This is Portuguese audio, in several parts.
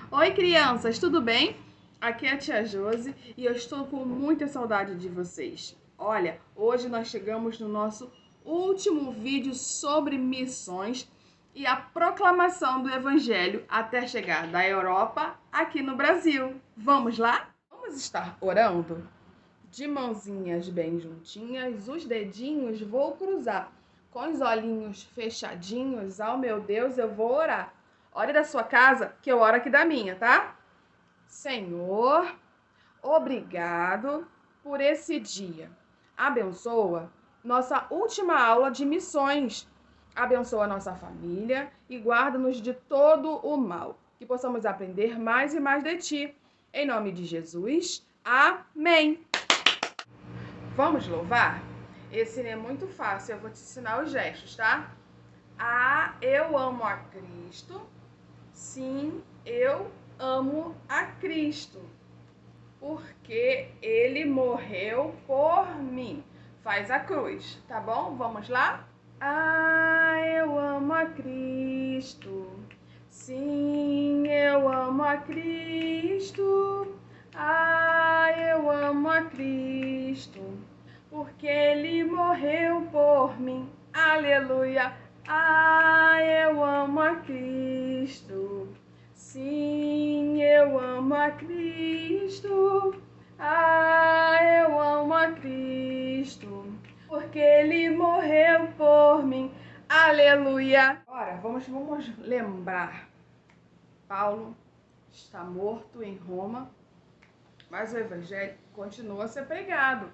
Oi, crianças, tudo bem? Aqui é a tia Josi e eu estou com muita saudade de vocês. Olha, hoje nós chegamos no nosso último vídeo sobre missões e a proclamação do Evangelho até chegar da Europa aqui no Brasil. Vamos lá? Vamos estar orando? De mãozinhas bem juntinhas, os dedinhos vou cruzar. Com os olhinhos fechadinhos, ao meu Deus, eu vou orar. Ore da sua casa, que eu oro aqui da minha, tá? Senhor, obrigado por esse dia. Abençoa nossa última aula de missões. Abençoa nossa família e guarda-nos de todo o mal. Que possamos aprender mais e mais de ti. Em nome de Jesus, amém. Vamos louvar? Esse é muito fácil, eu vou te ensinar os gestos, tá? Eu amo a Cristo. Sim, eu amo a Cristo, porque Ele morreu por mim. Faz a cruz, tá bom? Vamos lá? Eu amo a Cristo. Sim, eu amo a Cristo. Eu amo a Cristo, porque Ele morreu por mim. Aleluia. Eu amo a Cristo. Sim, eu amo a Cristo. Eu amo a Cristo, porque Ele morreu por mim. Aleluia. Agora, vamos lembrar. Paulo está morto em Roma, mas o Evangelho continua a ser pregado.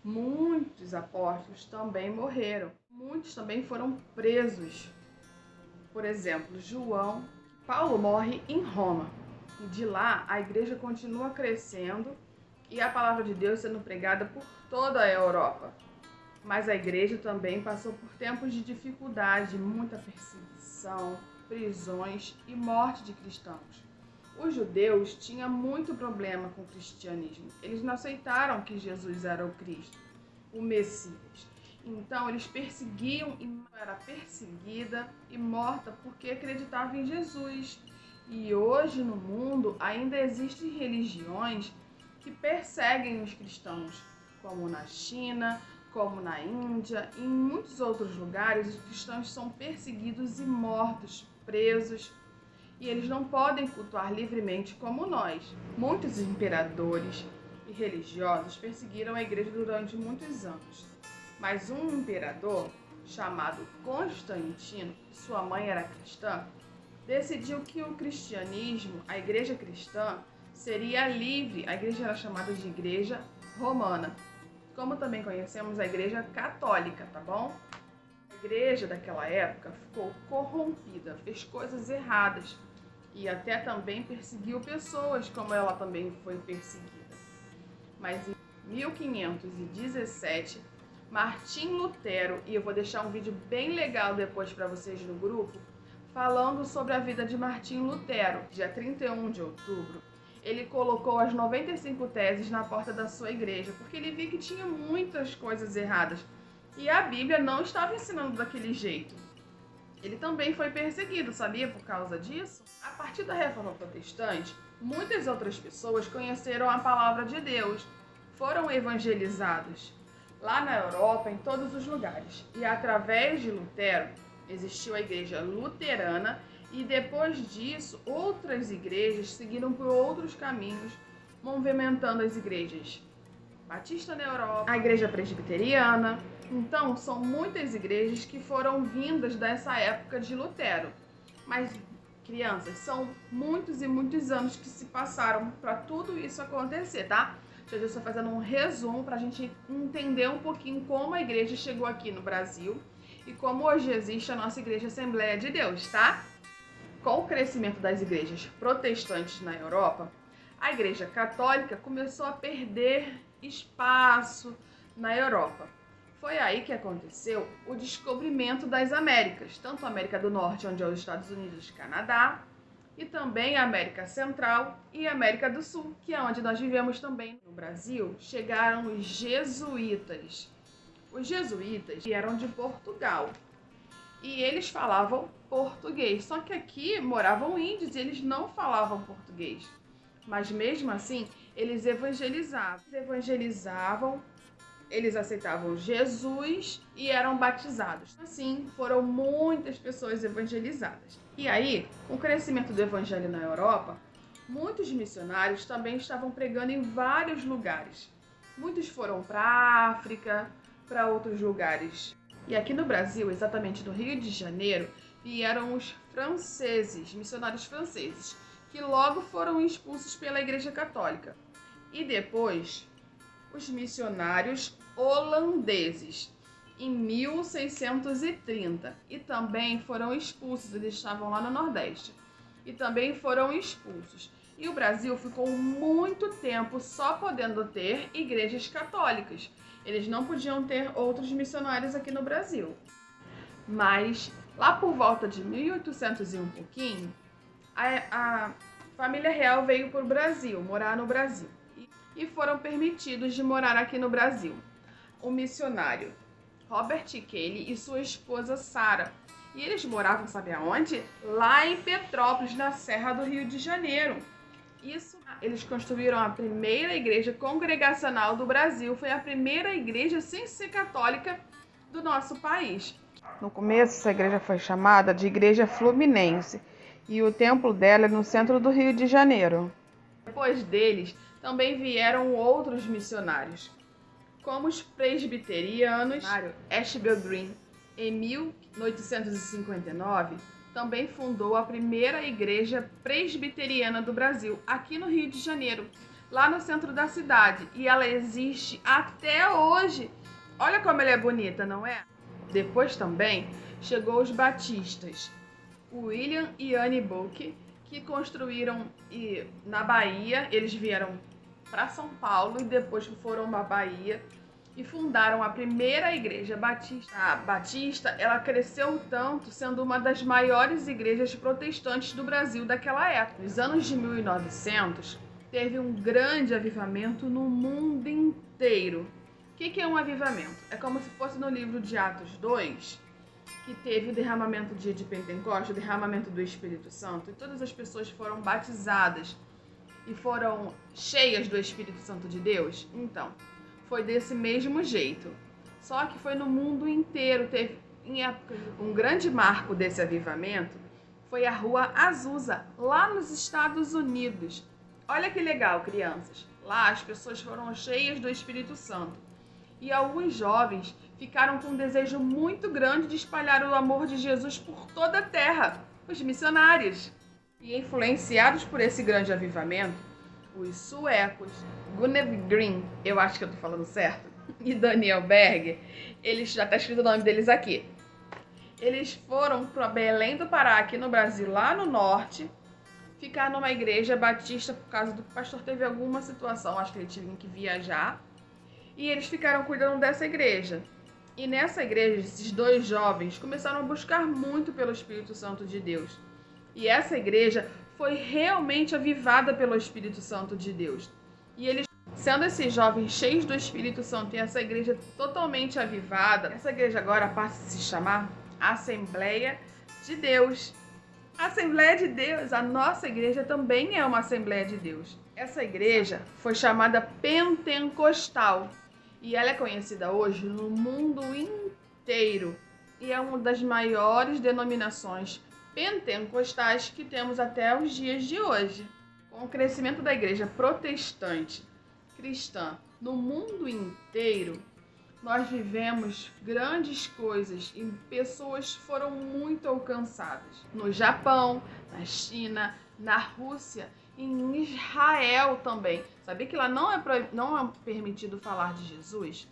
Muitos apóstolos também morreram. Muitos também foram presos. Por exemplo, João. Paulo morre em Roma. E de lá, a igreja continua crescendo e a palavra de Deus sendo pregada por toda a Europa. Mas a igreja também passou por tempos de dificuldade, muita perseguição, prisões e morte de cristãos. Os judeus tinham muito problema com o cristianismo. Eles não aceitaram que Jesus era o Cristo, o Messias. Então, eles perseguiam e era perseguida e morta porque acreditava em Jesus. E hoje no mundo ainda existem religiões que perseguem os cristãos, como na China, como na Índia e em muitos outros lugares. Os cristãos são perseguidos e mortos, presos, e eles não podem cultuar livremente como nós. Muitos imperadores e religiosos perseguiram a igreja durante muitos anos. Mas um imperador chamado Constantino, sua mãe era cristã, decidiu que o cristianismo, a igreja cristã, seria livre. A igreja era chamada de igreja romana, como também conhecemos a igreja católica, tá bom? A igreja daquela época ficou corrompida, fez coisas erradas e até também perseguiu pessoas, como ela também foi perseguida. Mas em 1517, Martim Lutero, e eu vou deixar um vídeo bem legal depois para vocês no grupo, falando sobre a vida de Martim Lutero. Dia 31 de outubro, ele colocou as 95 teses na porta da sua igreja, porque ele viu que tinha muitas coisas erradas. E a Bíblia não estava ensinando daquele jeito. Ele também foi perseguido, sabia, por causa disso? A partir da Reforma Protestante, muitas outras pessoas conheceram a palavra de Deus, foram evangelizados lá na Europa, em todos os lugares. E através de Lutero, existiu a igreja luterana e depois disso, outras igrejas seguiram por outros caminhos, movimentando as igrejas batista na Europa, a igreja presbiteriana. Então, são muitas igrejas que foram vindas dessa época de Lutero. Mas, crianças, são muitos e muitos anos que se passaram para tudo isso acontecer, tá? Eu estou fazendo um resumo para a gente entender um pouquinho como a igreja chegou aqui no Brasil e como hoje existe a nossa Igreja Assembleia de Deus, tá? Com o crescimento das igrejas protestantes na Europa, a Igreja Católica começou a perder espaço na Europa. Foi aí que aconteceu o descobrimento das Américas, tanto a América do Norte, onde é os Estados Unidos e Canadá, e também a América Central e a América do Sul, que é onde nós vivemos também. No Brasil, chegaram os jesuítas. Os jesuítas vieram de Portugal e eles falavam português. Só que aqui moravam índios e eles não falavam português. Mas mesmo assim, eles evangelizavam, eles aceitavam Jesus e eram batizados. Assim, foram muitas pessoas evangelizadas. E aí, com o crescimento do evangelho na Europa, muitos missionários também estavam pregando em vários lugares. Muitos foram para a África, para outros lugares. E aqui no Brasil, exatamente no Rio de Janeiro, vieram os franceses, missionários franceses, que logo foram expulsos pela Igreja Católica. E depois, os missionários holandeses, em 1630, e também foram expulsos, eles estavam lá no Nordeste, e também foram expulsos. E o Brasil ficou muito tempo só podendo ter igrejas católicas. Eles não podiam ter outros missionários aqui no Brasil. Mas lá por volta de 1800 e um pouquinho, a família real veio para o Brasil, morar no Brasil. E foram permitidos de morar aqui no Brasil. O missionário Robert Kelly e sua esposa Sarah. E eles moravam, sabe aonde? Lá em Petrópolis, na Serra do Rio de Janeiro. Eles construíram a primeira igreja congregacional do Brasil. Foi a primeira igreja sem ser católica do nosso país. No começo, essa igreja foi chamada de Igreja Fluminense. E o templo dela é no centro do Rio de Janeiro. Depois deles, também vieram outros missionários, como os presbiterianos. Ashbel Green, em 1859, também fundou a primeira igreja presbiteriana do Brasil, aqui no Rio de Janeiro, lá no centro da cidade. E ela existe até hoje. Olha como ela é bonita, não é? Depois também chegou os batistas, William e Annie Book, que construíram na Bahia. Eles vieram para São Paulo e depois foram para Bahia e fundaram a primeira igreja batista. A Batista, ela cresceu tanto, sendo uma das maiores igrejas protestantes do Brasil daquela época. Nos anos de 1900, teve um grande avivamento no mundo inteiro. O que é um avivamento? É como se fosse no livro de Atos 2, que teve o derramamento do dia de Pentecostes, o derramamento do Espírito Santo, e todas as pessoas foram batizadas e foram cheias do Espírito Santo de Deus. Então, foi desse mesmo jeito. Só que foi no mundo inteiro. Teve, em época, um grande marco desse avivamento foi a Rua Azusa, lá nos Estados Unidos. Olha que legal, crianças. Lá as pessoas foram cheias do Espírito Santo. E alguns jovens ficaram com um desejo muito grande de espalhar o amor de Jesus por toda a terra, os missionários. E influenciados por esse grande avivamento, os suecos, Gunnar Green, eu acho que eu tô falando certo, e Daniel Berger, eles, já tá escrito o nome deles aqui. Eles foram para Belém do Pará, aqui no Brasil, lá no norte, ficar numa igreja batista por causa do pastor teve alguma situação, acho que ele tinha que viajar, e eles ficaram cuidando dessa igreja. E nessa igreja, esses dois jovens começaram a buscar muito pelo Espírito Santo de Deus. E essa igreja foi realmente avivada pelo Espírito Santo de Deus. E eles, sendo esses jovens cheios do Espírito Santo e essa igreja totalmente avivada, essa igreja agora passa a se chamar Assembleia de Deus. Assembleia de Deus, a nossa igreja também é uma Assembleia de Deus. Essa igreja foi chamada Pentecostal e ela é conhecida hoje no mundo inteiro e é uma das maiores denominações pentecostais que temos até os dias de hoje. Com o crescimento da igreja protestante cristã no mundo inteiro, nós vivemos grandes coisas e pessoas foram muito alcançadas. No Japão, na China, na Rússia, em Israel também. Sabia que lá não é permitido falar de Jesus?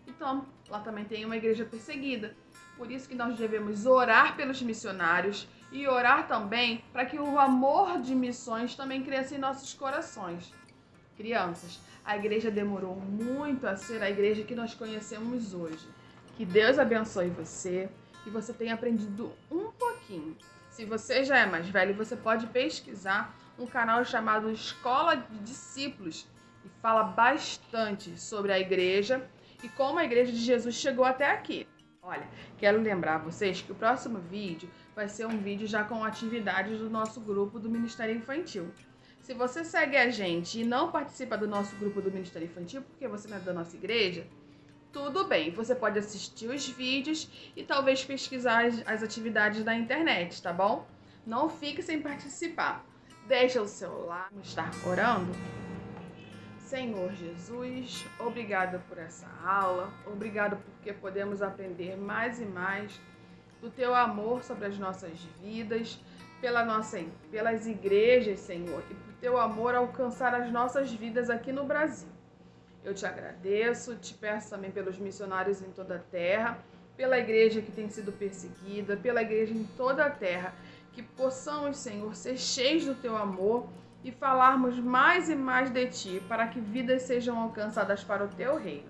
Então, lá também tem uma igreja perseguida. Por isso que nós devemos orar pelos missionários e orar também para que o amor de missões também cresça em nossos corações. Crianças, a igreja demorou muito a ser a igreja que nós conhecemos hoje. Que Deus abençoe você e você tenha aprendido um pouquinho. Se você já é mais velho, você pode pesquisar um canal chamado Escola de Discípulos e fala bastante sobre a igreja e como a igreja de Jesus chegou até aqui. Olha, quero lembrar vocês que o próximo vídeo vai ser um vídeo já com atividades do nosso grupo do Ministério Infantil. Se você segue a gente e não participa do nosso grupo do Ministério Infantil porque você não é da nossa igreja, tudo bem, você pode assistir os vídeos e talvez pesquisar as atividades da internet, tá bom? Não fique sem participar. Deixa o seu like, estar orando. Senhor Jesus, obrigada por essa aula, obrigado porque podemos aprender mais e mais do Teu amor sobre as nossas vidas, pelas igrejas, Senhor, e por Teu amor alcançar as nossas vidas aqui no Brasil. Eu te agradeço, te peço também pelos missionários em toda a terra, pela igreja que tem sido perseguida, pela igreja em toda a terra, que possamos, Senhor, ser cheios do Teu amor e falarmos mais e mais de Ti, para que vidas sejam alcançadas para o Teu reino.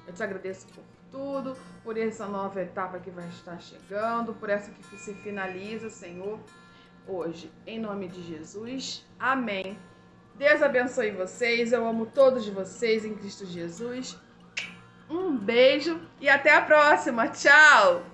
Eu te agradeço por tudo, por essa nova etapa que vai estar chegando, por essa que se finaliza, Senhor, hoje. Em nome de Jesus, amém. Deus abençoe vocês, eu amo todos vocês em Cristo Jesus. Um beijo e até a próxima. Tchau!